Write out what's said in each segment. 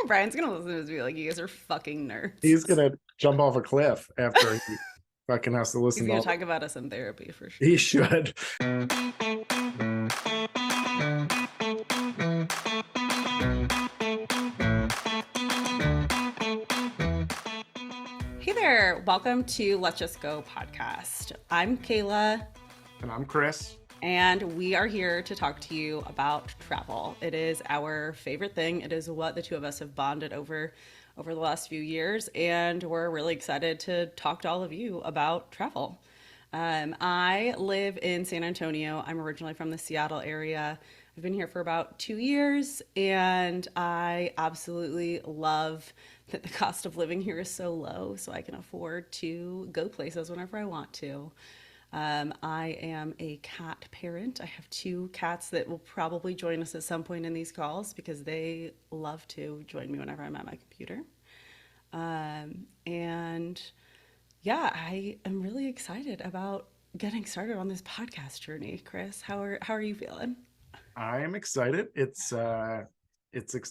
Brian's gonna listen to this and be like, you guys are fucking nerds. He's gonna jump off a cliff after he fucking has to He's listen to gonna all talk about us in therapy for he sure. should. Hey there, welcome to Let's Just Go podcast. I'm Kayla, And I'm Chris. and we are here to talk to you about travel. It is our favorite thing. It is what the two of us have bonded over the last few years, and we're really excited to talk to all of you about travel. I live in San Antonio. I'm originally from the Seattle area. I've been here for about 2 years, and I absolutely love that the cost of living here is so low, so I can afford to go places whenever I want to. I am a cat parent. I have two cats that will probably join us at some point in these calls because they love to join me whenever I'm at my computer. And yeah, I am really excited about getting started on this podcast journey. Chris, how are you feeling? I am excited. It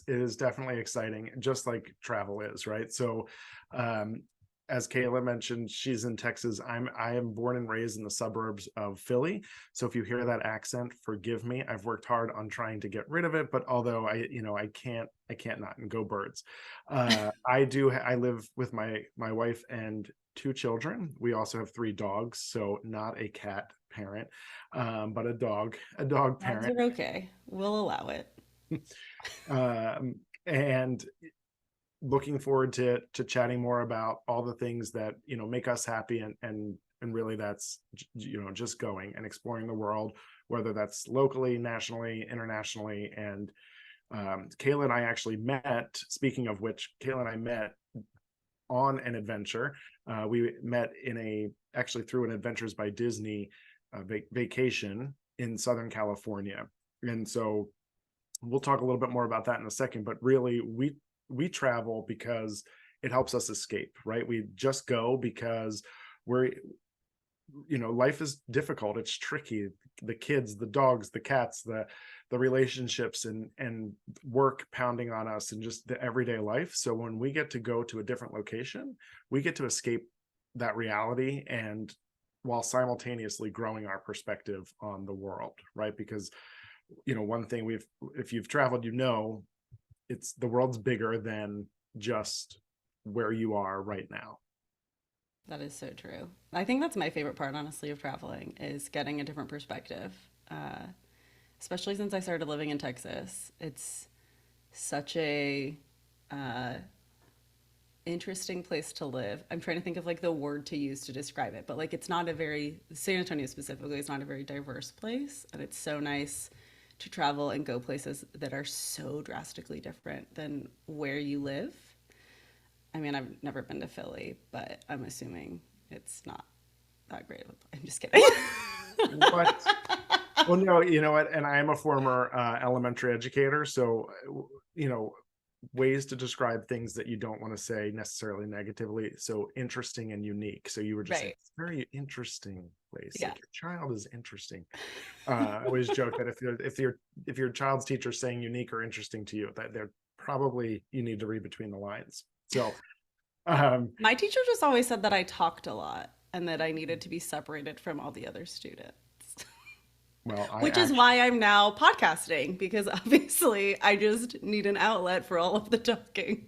is definitely exciting, just like travel is, right? So, um, as Kayla mentioned, she's in Texas. I am born and raised in the suburbs of Philly. So if you hear that accent, forgive me. I've worked hard on trying to get rid of it, but although I can't not, and go birds. I live with my wife and two children. We also have three dogs, so not a cat parent, but a dog Dogs parent. are okay. We'll allow it. And looking forward to chatting more about all the things that make us happy, and really that's just going and exploring the world, whether that's locally, nationally, internationally. And Kayla and I actually met. Speaking of which, Kayla and I met on an adventure. We met actually through an Adventures by Disney vacation in Southern California. And so we'll talk a little bit more about that in a second, but really we travel because it helps us escape, right? We just go because we're life is difficult, it's tricky, the kids, the dogs, the cats, the relationships, and work pounding on us, and just the everyday life. So when we get to go to a different location, we get to escape that reality, and while simultaneously growing our perspective on the world, right? Because one thing if you've traveled, it's the world's bigger than just where you are right now. That is so true. I think that's my favorite part, honestly, of traveling is getting a different perspective. Especially since I started living in Texas. It's such a uh, interesting place to live. I'm trying to think of like the word to use to describe it, but like it's not a very San Antonio specifically is not a very diverse place, and it's so nice to travel and go places that are so drastically different than where you live. I mean, I've never been to Philly, but I'm assuming it's not that great of a. I'm just kidding. What? Well, no, you know what? And I am a former elementary educator, so ways to describe things that you don't want to say necessarily negatively. So interesting and unique. So you were just saying Right. it's a very interesting place. Yeah. Like your child is interesting. I always joke that if your child's teacher is saying unique or interesting to you, that they're probably, you need to read between the lines. So um, My teacher just always said that I talked a lot and that I needed to be separated from all the other students. well, I Which is actually why I'm now podcasting because obviously I just need an outlet for all of the talking.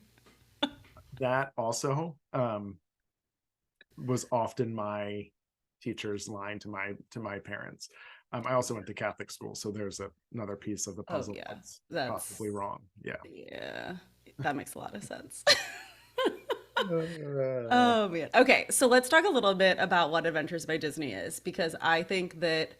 that also was often my teacher's line to my parents. I also went to Catholic school, so there's another piece of the Oh puzzle yeah. that's That's possibly wrong. Yeah. yeah. That makes a lot of sense. Uh, Oh man. Okay, so let's talk a little bit about what Adventures by Disney is because I think that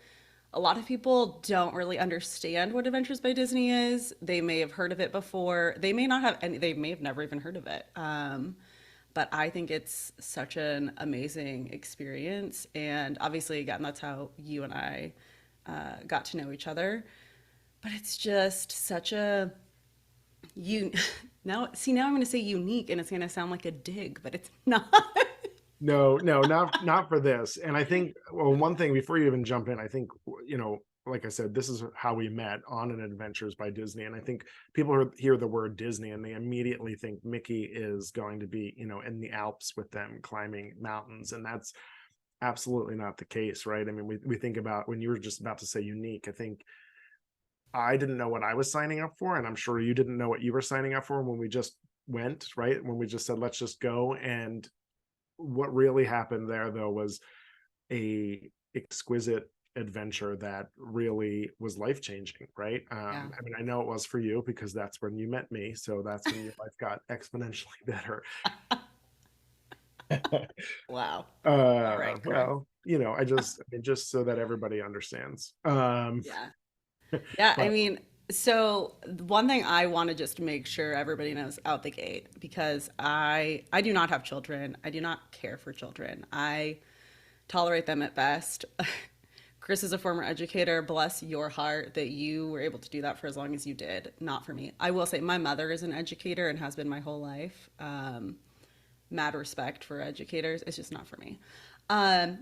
a lot of people don't really understand what Adventures by Disney is. They may have heard of it before. They may not have any, they may have never even heard of it. But I think it's such an amazing experience. And obviously, again, that's how you and I got to know each other. But it's just such a you now see now I'm going to say unique and it's going to sound like a dig, but it's not. no, no, not for this. And I think, well, one thing before you even jump in, I think, you know, like I said, this is how we met on an Adventures by Disney. And I think people hear the word Disney and they immediately think Mickey is going to be, in the Alps with them climbing mountains. And that's absolutely not the case, right? I mean, we think about, when you were just about to say unique, I think I didn't know what I was signing up for. And I'm sure you didn't know what you were signing up for when we just went, right? When we just said, let's just go. And what really happened there, though, was a exquisite adventure that really was life changing, right? Yeah. I mean, I know it was for you because that's when you met me, so that's when your life got exponentially better. Wow. All right, Chris. Well, I mean, just so that everybody understands. Yeah. Yeah, I But mean, so one thing I want to just make sure everybody knows out the gate, because I do not have children. I do not care for children. I tolerate them at best. Chris is a former educator. Bless your heart that you were able to do that for as long as you did. Not for me. I will say my mother is an educator and has been my whole life. Mad respect for educators. It's just not for me.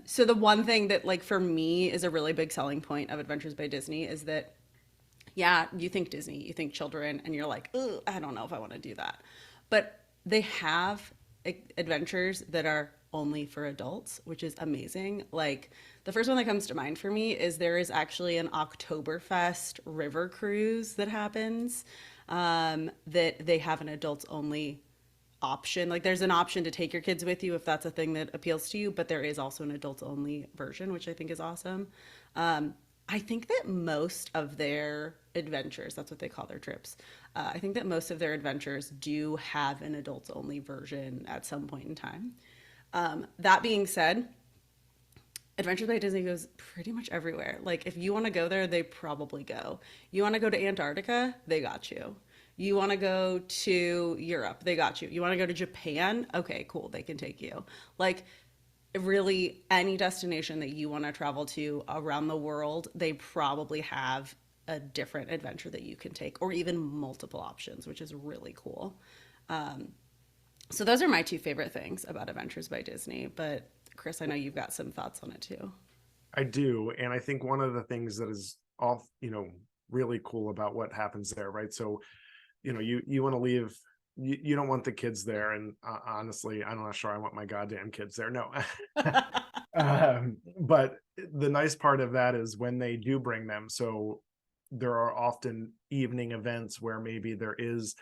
So the one thing that like for me is a really big selling point of Adventures by Disney is that yeah, you think Disney, you think children, and you're like, oh, I don't know if I want to do that. But they have adventures that are only for adults, which is amazing. Like the first one that comes to mind for me is there is actually an Oktoberfest river cruise that happens, that they have an adults only option. Like there's an option to take your kids with you if that's a thing that appeals to you, but there is also an adults only version, which I think is awesome. I think that most of their adventures, that's what they call their trips, I think that most of their adventures do have an adults only version at some point in time. That being said, Adventures by Disney goes pretty much everywhere. Like if you want to go there, they probably go. You want to go to Antarctica, they got you. You want to go to Europe, they got you. You want to go to Japan, okay, cool, they can take you. Like really any destination that you want to travel to around the world, they probably have a different adventure that you can take, or even multiple options, which is really cool. So those are my two favorite things about Adventures by Disney. But Chris, I know you've got some thoughts on it too. I do, and I think one of the things that is off, really cool about what happens there, right? So, you want to leave. You don't want the kids there, and honestly, I'm not sure I want my goddamn kids there. No, but the nice part of that is when they do bring them. So there are often evening events where maybe there is,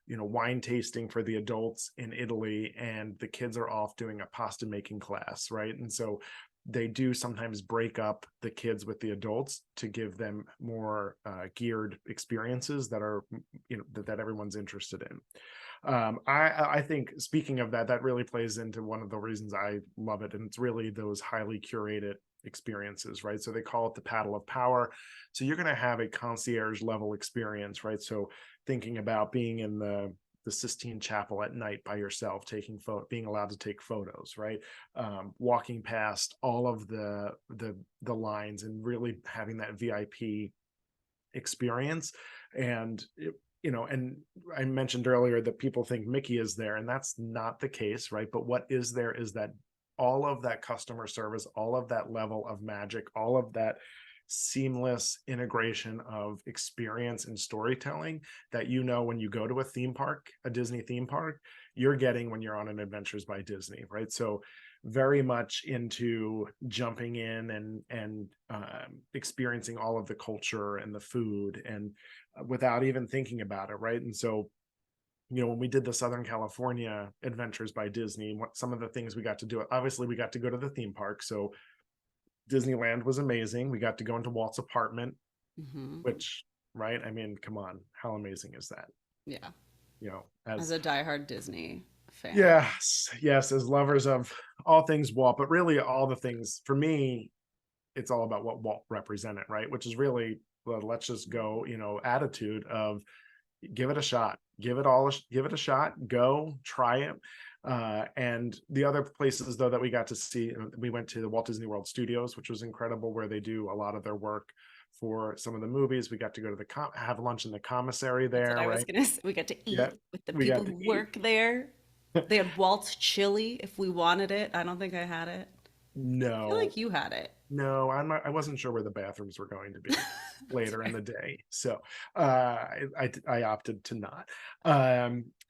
wine tasting for the adults in Italy, and the kids are off doing a pasta making class, right? And so they do sometimes break up the kids with the adults to give them more geared experiences that are, that everyone's interested in. I think, speaking of that, that really plays into one of the reasons I love it, and it's really those highly curated experiences, right? So they call it the paddle of power. So you're going to have a concierge level experience, right? So thinking about being in the Sistine Chapel at night by yourself, being allowed to take photos, right? Walking past all of the lines and really having that VIP experience. And and I mentioned earlier that people think Mickey is there, and that's not the case, right? But what is there is that all of that customer service, all of that level of magic, all of that seamless integration of experience and storytelling that, when you go to a theme park, a Disney theme park, you're getting when you're on an Adventures by Disney, right? So very much into jumping in and experiencing all of the culture and the food, and without even thinking about it, right? And so when we did the Southern California Adventures by Disney, what some of the things we got to do, obviously we got to go to the theme park. So Disneyland was amazing. We got to go into Walt's apartment, Mm-hmm. which, right? I mean, come on, how amazing is that? Yeah. As As a diehard Disney fan. yes, as lovers of all things Walt, but really all the things for me, it's all about what Walt represented, right? Which is really the let's just go, attitude of give it a shot, give it a shot, go try it. And the other places though that we got to see, we went to the Walt Disney World Studios, which was incredible, where they do a lot of their work for some of the movies. We got to go to have lunch in the commissary That's what there, I was right? gonna say. We got to Yeah, eat with the we people got to who eat. work there. They had Walt's chili if we wanted it. I don't think I had it. I feel No, like you had it. no, I wasn't sure where the bathrooms were going to be That's later in fair. the day, so I opted to not.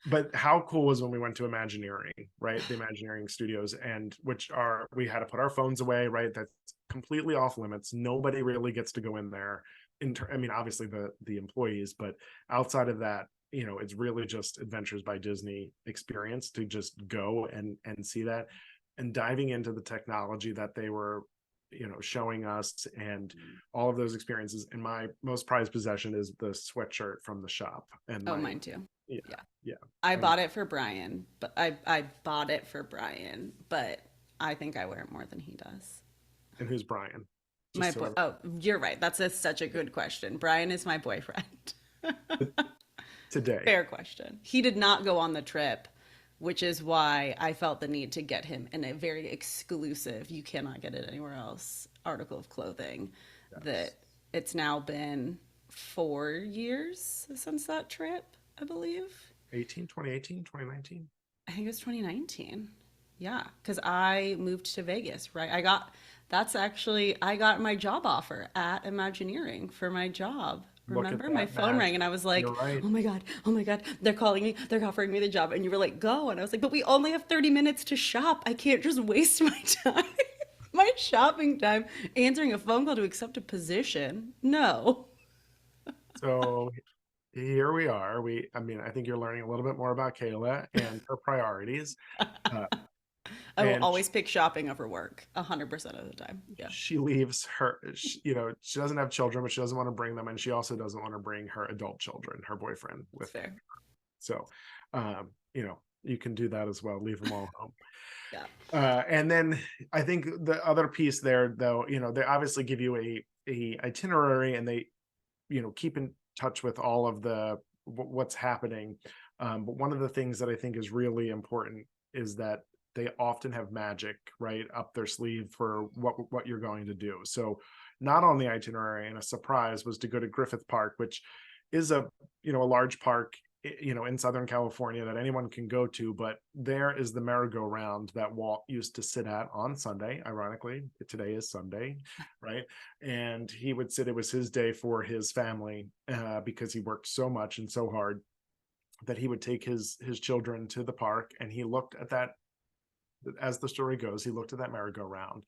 But how cool was when we went to Imagineering, right? The Imagineering Studios, and which are we had to put our phones away, right? That's completely off limits. Nobody really gets to go in there. I mean, obviously the employees, but outside of that, it's really just Adventures by Disney experience to just go and see that, and diving into the technology that they were showing us, and all of those experiences. And my most prized possession is the sweatshirt from the shop, and Oh, my mine too. yeah, Yeah. yeah. I I mean, bought it for Brian, but I bought it for Brian, but I think I wear it more than he does. and who's Brian? My Just so boy. everyone. Oh, you're right. That's such a good question. Brian is my boyfriend. Today. Fair question. He did not go on the trip, which is why I felt the need to get him in a very exclusive, you cannot get it anywhere else, article of clothing that Yes. it's now been 4 years since that trip, I believe. 2018, 2019. I think it was 2019. Yeah, because I moved to Vegas, right? I got my job offer at Imagineering for my job. Look at Remember? My that phone rang magic. and I was You're like, right. oh my God, they're calling me, they're offering me the job. And you were like, go. And I was like, but we only have 30 minutes to shop. I can't just waste my time, my shopping time, answering a phone call to accept a position. No. So here we are. I mean, I think you're learning a little bit more about Kayla and her priorities. Uh, I will and always pick shopping over work 100% of the time. Yeah, she leaves she doesn't have children, but she doesn't want to bring them, and she also doesn't want to bring her adult children, her boyfriend, it's with her. fair. So you can do that as well, leave them all home. Yeah. And then I think the other piece there, though, they obviously give you a itinerary, and they keep in touch with all of what's happening. But one of the things that I think is really important is that they often have magic right up their sleeve for what you're going to do. So not on the itinerary, and a surprise was to go to Griffith Park, which is a large park in Southern California that anyone can go to. But there is the merry-go-round that Walt used to sit at on Sunday. Ironically, today is Sunday, right? And he would sit, it was his day for his family, because he worked so much and so hard, that he would take his children to the park, and he looked at that. As the story goes, he looked at that merry-go-round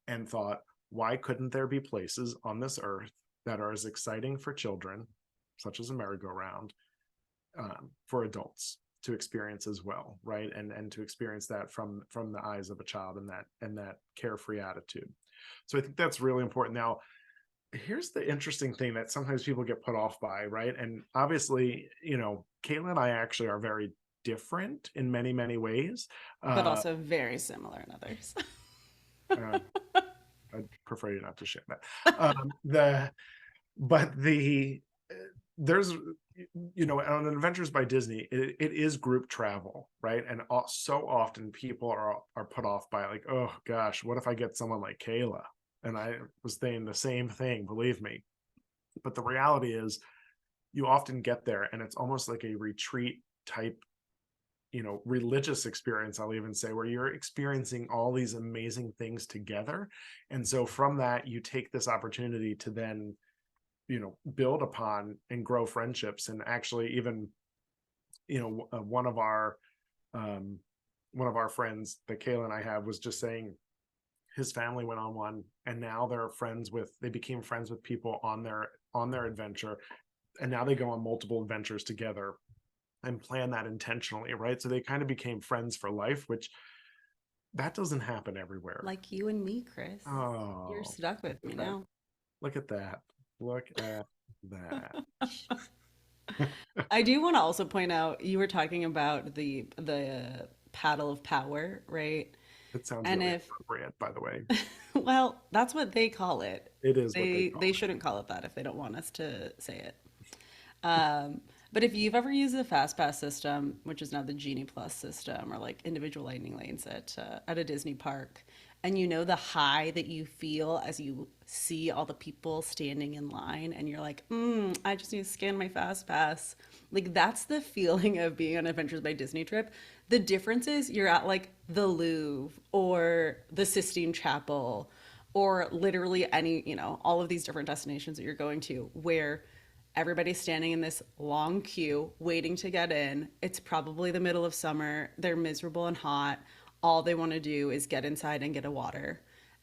and thought, why couldn't there be places on this earth that are as exciting for children, such as a merry-go-round, for adults to experience as well, right? And to experience that from the eyes of a child, and that carefree attitude. So I think that's really important. Now, here's the interesting thing that sometimes people get put off by, right? And obviously, Kayla and I actually are very different in many, many ways. But Uh, also very similar in others. uh, I'd prefer you not to share that. The but the there's on Adventures by Disney, it is group travel, right? And so often people are put off by, like, oh gosh, what if I get someone like Kayla? And I was saying the same thing, believe me. But the reality is, you often get there, and it's almost like a retreat type, religious experience, I'll even say, where you're experiencing all these amazing things together. And so from that, you take this opportunity to then build upon and grow friendships. And actually, even um one of our friends that Kayla and I have was just saying his family went on one, and now they became friends with people on their adventure, and now they go on multiple adventures together and plan that intentionally, right? So they kind of became friends for life, which that doesn't happen everywhere. Like you and me, Chris. You're Oh, stuck with me now. look at that. Look at that. I do want to also point out you were talking about the paddle of power, right? It sounds And really if appropriate, by the way. well, that's what they call it. It is what they They call shouldn't call it that if they don't want us to say it. Um, but if you've ever used the Fast Pass system, which is now the Genie Plus system, or like individual lightning lanes at a Disney park, And you know the high that you feel as you see all the people standing in line and you're like, I just need to scan my fast pass. Like that's the feeling of being on Adventures by Disney trip. The difference is you're at like the Louvre or the Sistine Chapel or literally any, all of these different destinations that you're going to where everybody's standing in this long queue waiting to get in. It's probably the middle of summer. They're miserable and hot. All they want to do is get inside and get a water.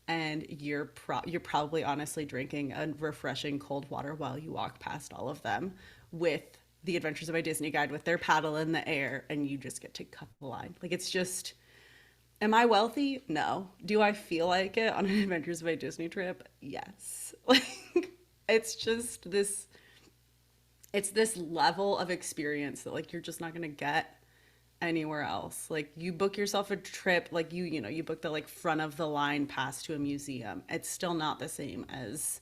And you're probably honestly drinking a refreshing cold water while you walk past all of them with the Adventures of My Disney guide with their paddle in the air, and you just get to cut the line. Like it's just, am I wealthy? No. Do I feel like it on an Adventures of My Disney trip? Yes. Like it's just this it's this level of experience that like you're just not going to get anywhere else. Like you book yourself a trip, like you book the like front of the line pass to a museum. It's still not the same as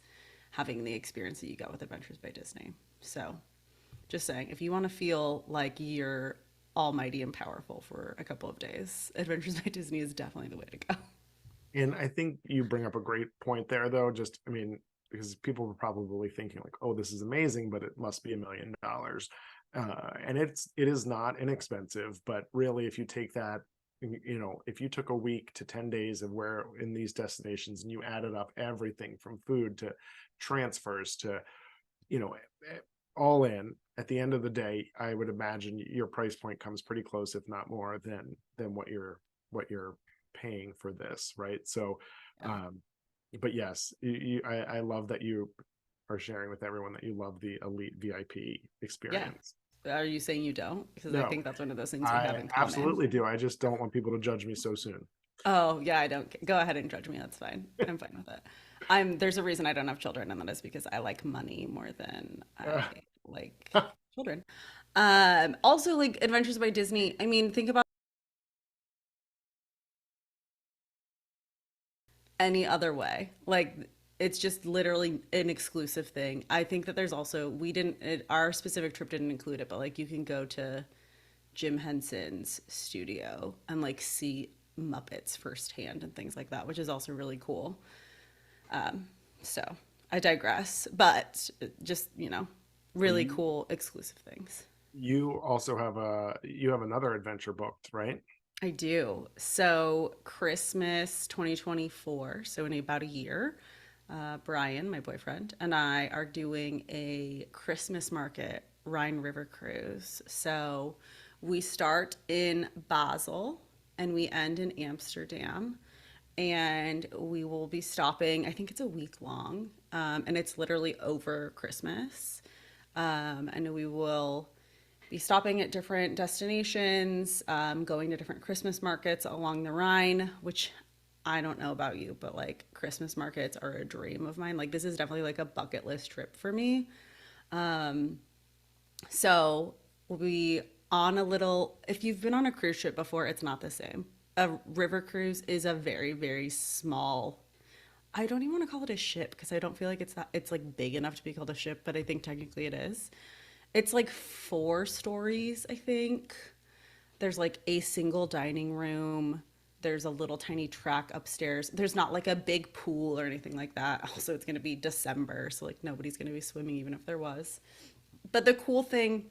having the experience that you got with Adventures by Disney. So, just saying, if you want to feel like you're almighty and powerful for a couple of days, Adventures by Disney is definitely the way to go. And I think you bring up a great point there, though. Just, I mean, because people were probably thinking like, "Oh, this is amazing, but it must be $1 million," and it is not inexpensive. But really, if you take that, if you took a week to 10 days of where in these destinations and you added up everything from food to transfers to, you know, all in, at the end of the day, I would imagine your price point comes pretty close, if not more, than what you're paying for this, right? So, Yeah. um, but yes, I love that you are sharing with everyone that you love the elite VIP Yeah. experience. Are you saying you don't? Because I No, think that's one of those things we have I in common. absolutely do. I just don't want people to judge me so soon. Oh, yeah, I don't. Go ahead and judge me. That's fine. I'm fine with it. There's a reason I don't have children, and that is because I like money more than I like children. Also like Adventures by Disney. I mean, think about any other way. Like it's just literally an exclusive thing. I think that there's also our specific trip didn't include it, but like you can go to Jim Henson's studio and like see Muppets firsthand and things like that, which is also really cool. So I digress, but just, really you cool exclusive things. you have another adventure booked, right? I do. So Christmas 2024, so in about a year, Brian, my boyfriend, and I are doing a Christmas market Rhine River cruise. So we start in Basel and we end in Amsterdam. And we will be stopping, I think it's a week long, and it's literally over Christmas. And we will be stopping at different destinations, going to different Christmas markets along the Rhine, which I don't know about you, but like Christmas markets are a dream of mine. Like this is definitely like a bucket list trip for me. So we'll be on a little, if you've been on a cruise ship before, it's not the same. A river cruise is a very, very small, I don't even want to call it a ship because I don't feel like it's like big enough to be called a ship, but I think technically it is. It's like 4 stories, I think. There's like a single dining room. There's a little tiny track upstairs. There's not like a big pool or anything like that. Also, it's going to be December, so like nobody's going to be swimming even if there was. But the cool thing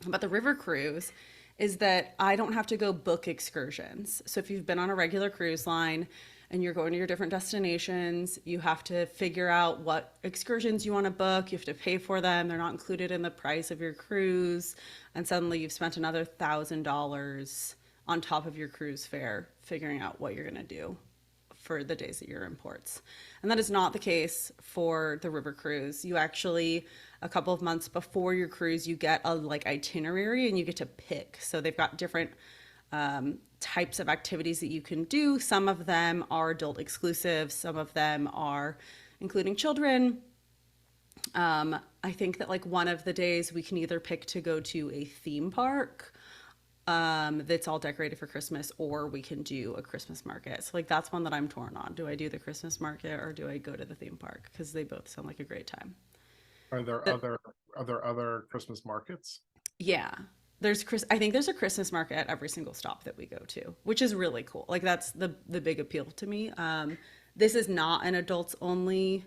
about the river cruise is that I don't have to go book excursions. So if you've been on a regular cruise line and you're going to your different destinations, you have to figure out what excursions you want to book. You have to pay for them. They're not included in the price of your cruise. And suddenly you've spent another $1,000 on top of your cruise fare figuring out what you're going to do for the days that you're in ports. And that is not the case for the river cruise. You actually, a couple of months before your cruise, you get a like itinerary and you get to pick. So they've got different types of activities that you can do. Some of them are adult exclusive, some of them are including children. I think that like one of the days we can either pick to go to a theme park that's all decorated for Christmas, or we can do a Christmas market. So like that's one that I'm torn on. Do I do the Christmas market or do I go to the theme park? Because they both sound like a great time. Are there But other Christmas markets? yeah. I think there's a Christmas market at every single stop that we go to, which is really cool. Like that's the big appeal to me. This is not an adults only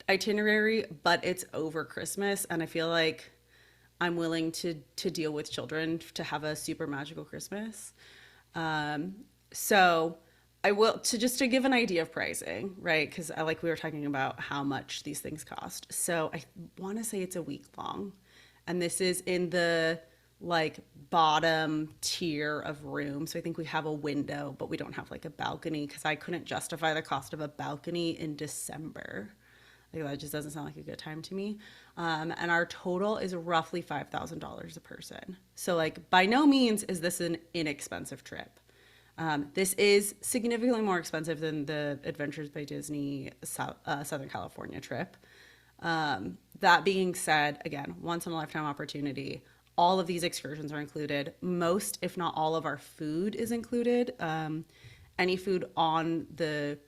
itinerary, but it's over Christmas, and I feel like I'm willing to deal with children to have a super magical Christmas. Um, so I will to give an idea of pricing, right? Because I like we were talking about how much these things cost. So I want to say it's a week long, and this is in the like bottom tier of room. So I think we have a window, but we don't have like a balcony because I couldn't justify the cost of a balcony in December. Like that just doesn't sound like a good time to me. And our total is roughly $5,000 a person. So like by no means is this an inexpensive trip. This is significantly more expensive than the Adventures by Disney Southern California trip. That being said, again, once in a lifetime opportunity. All of these excursions are included. Most, if not all, of our food is included. Any food on the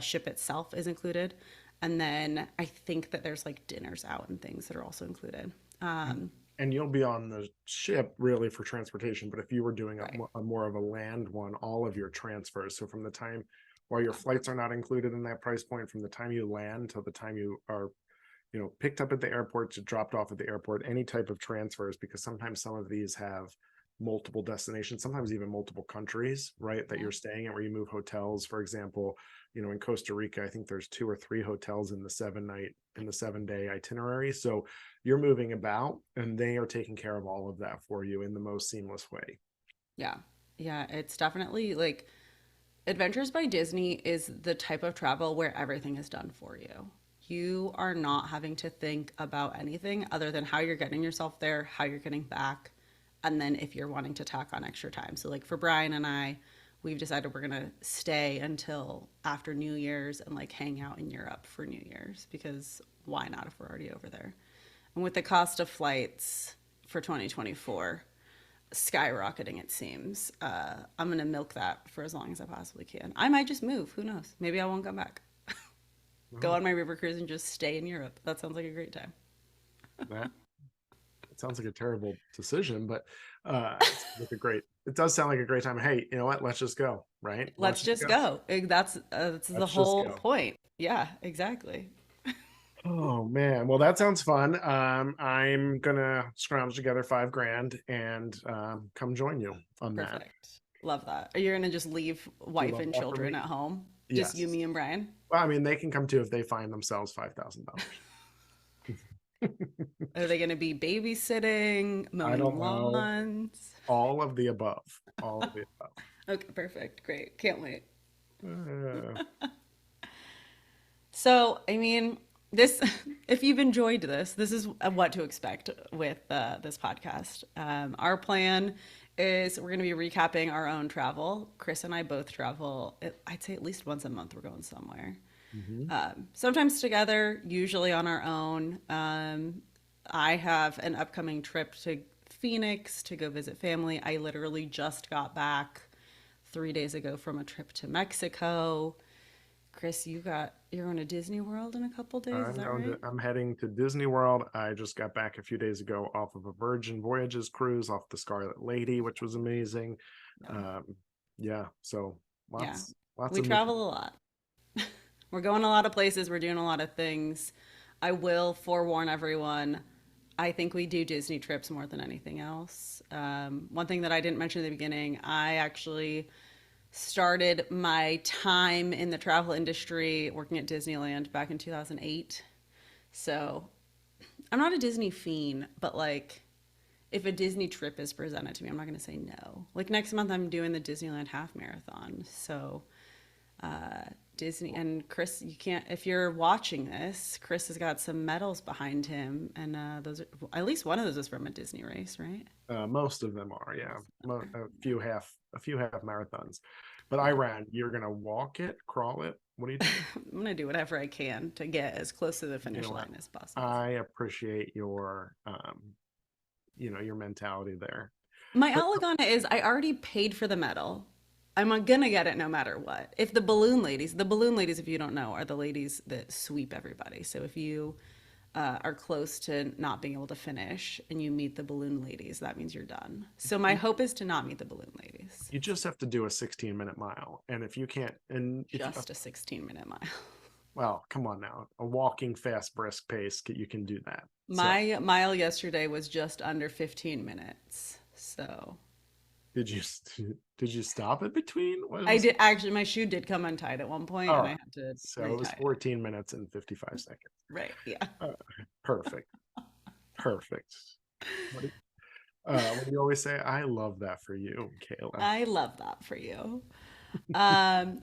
ship itself is included. And then I think that there's like dinners out and things that are also included. And you'll be on the ship really for transportation, but if you were doing Right. a more of a land one, all of your transfers, so from the time while your flights are not included in that price point, from the time you land till the time you are picked up at the airport to dropped off at the airport, any type of transfers, because sometimes some of these have multiple destinations, sometimes even multiple countries, right, that Yeah. you're staying at, where you move hotels. For example, in Costa Rica, I think there's 2 or 3 hotels in the 7-day itinerary. So you're moving about, and they are taking care of all of that for you in the most seamless way. Yeah. Yeah. It's definitely like Adventures by Disney is the type of travel where everything is done for you. You are not having to think about anything other than how you're getting yourself there, how you're getting back, and then if you're wanting to tack on extra time. So, like for Brian and I, we've decided we're going to stay until after New Year's and like hang out in Europe for New Year's because why not if we're already over there? And with the cost of flights for 2024, skyrocketing, it seems. I'm going to milk that for as long as I possibly can. I might just move. Who knows? Maybe I won't come back. Go Oh, on my river cruise and just stay in Europe. That sounds like a great time. that it sounds like a terrible decision, but it does sound like a great time. Hey, you know what? Let's just go, right? Let's Let's just just go. go. That's the Let's just whole go. point. Yeah, exactly. Oh man, well that sounds fun. I'm gonna scrounge together 5 grand and come join you on that. Perfect. Love that. Are you going to just leave Do you wife love and that for children me? at home? Just you, Yes. me, and Brian? Well, I mean, they can come too if they find themselves $5,000. Are they going to be babysitting, I mowing don't know. lawns? All of the above. All of the above. Okay, perfect. Great. Can't wait. Uh, So, I mean, this, if you've enjoyed this, this is what to expect with this podcast. Our plan is we're going to be recapping our own travel. Chris and I both travel, I'd say at least once a month, we're going somewhere. mhm. Sometimes together, usually on our own. I have an upcoming trip to Phoenix to go visit family. I literally just got back 3 days ago from a trip to Mexico. Chris, you're on a Disney World in a couple days, is that right? I'm heading to Disney World. I just got back a few days ago off of a Virgin Voyages cruise off the Scarlet Lady, which was amazing. Yeah. Um, yeah, so Yeah. lots We of moving. travel a lot. We're going a lot of places, we're doing a lot of things. I will forewarn everyone. I think we do Disney trips more than anything else. One thing that I didn't mention at the beginning, I actually started my time in the travel industry working at Disneyland back in 2008. So I'm not a Disney fiend, but like if a Disney trip is presented to me, I'm not going to say no. Like next month, I'm doing the Disneyland half marathon. So Disney and Chris, you can't, if you're watching this, Chris has got some medals behind him. And those are, at least one of those is from a Disney race, right? Most of them are, yeah. A few half marathons. But I Yeah. ran. You're gonna walk it, crawl it. What are you doing? I'm going to do whatever I can to get as close to the You know finish what? line as possible. I appreciate your mentality there. My But outlook on it is I already paid for the medal. I'm gonna get it no matter what. If the balloon ladies, if you don't know, are the ladies that sweep everybody. So if you are close to not being able to finish and you meet the balloon ladies, that means you're done. So my hope is to not meet the balloon ladies. You just have to do a 16-minute mile. And if you can't, and if you, Just a 16-minute mile. well, come on now, a walking fast, brisk pace, you can do that. So My mile yesterday was just under 15 minutes. So did you, did you stop it between? What I was, did actually, my shoe did come untied at one point all and I right. had to So it was retie it. 14 minutes and 55 seconds. Right. Yeah. Uh, Perfect. Perfect. What do, what do you always say? I love that for you, Kayla. I love that for you.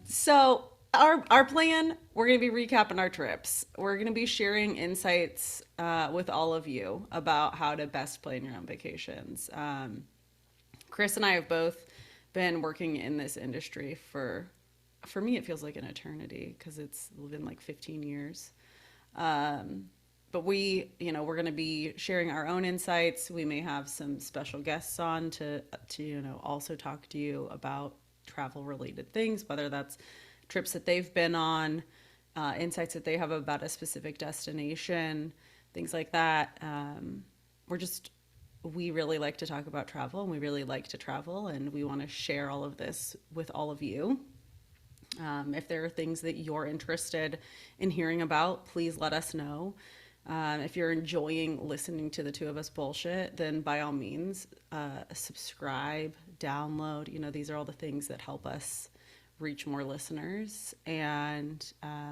So our plan, we're going to be recapping our trips. We're going to be sharing insights with all of you about how to best plan your own vacations. Chris and I have both been working in this industry for me, it feels like an eternity because it's been like 15 years. But we're going to be sharing our own insights. We may have some special guests on to also talk to you about travel related things, whether that's trips that they've been on, insights that they have about a specific destination, things like that. We're just we really like to talk about travel and we really like to travel and we want to share all of this with all of you. If there are things that you're interested in hearing about, please let us know. If you're enjoying listening to the two of us bullshit, then by all means, subscribe, download. These are all the things that help us reach more listeners. And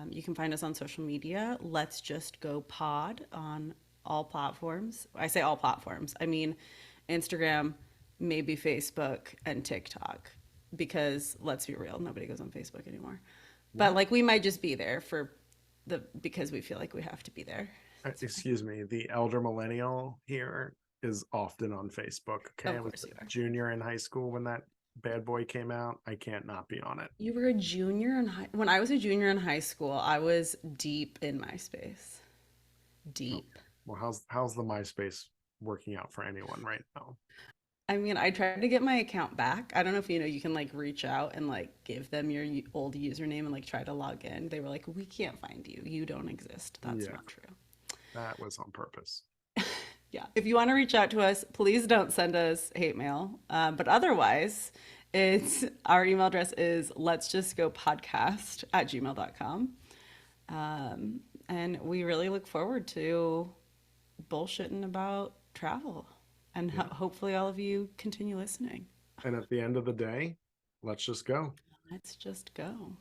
you can find us on social media. Let's Just Go Pod on all platforms. I say all platforms, I mean Instagram, maybe Facebook, and TikTok. Because let's be real, nobody goes on Facebook anymore. But What? like we might just be there because we feel like we have to be there. That's fine. Excuse me, the elder millennial here is often on Facebook. Okay, Of I was course you a are. junior in high school when that bad boy came out. I can't not be on it. You were a junior in high. When I was a junior in high school, I was deep in MySpace. Okay. Deep. Well, how's the MySpace working out for anyone right now? I mean, I tried to get my account back. I don't know if you can like reach out and like give them your old username and like try to log in. They were like, "We can't find you. You don't exist." That's Yeah, not true. that was on purpose. Yeah. If you want to reach out to us, please don't send us hate mail. But otherwise, it's our email address is let's just go podcast at gmail.com. And we really look forward to bullshitting about travel. And Yeah. hopefully, all of you continue listening. And at the end of the day, let's just go. Let's just go.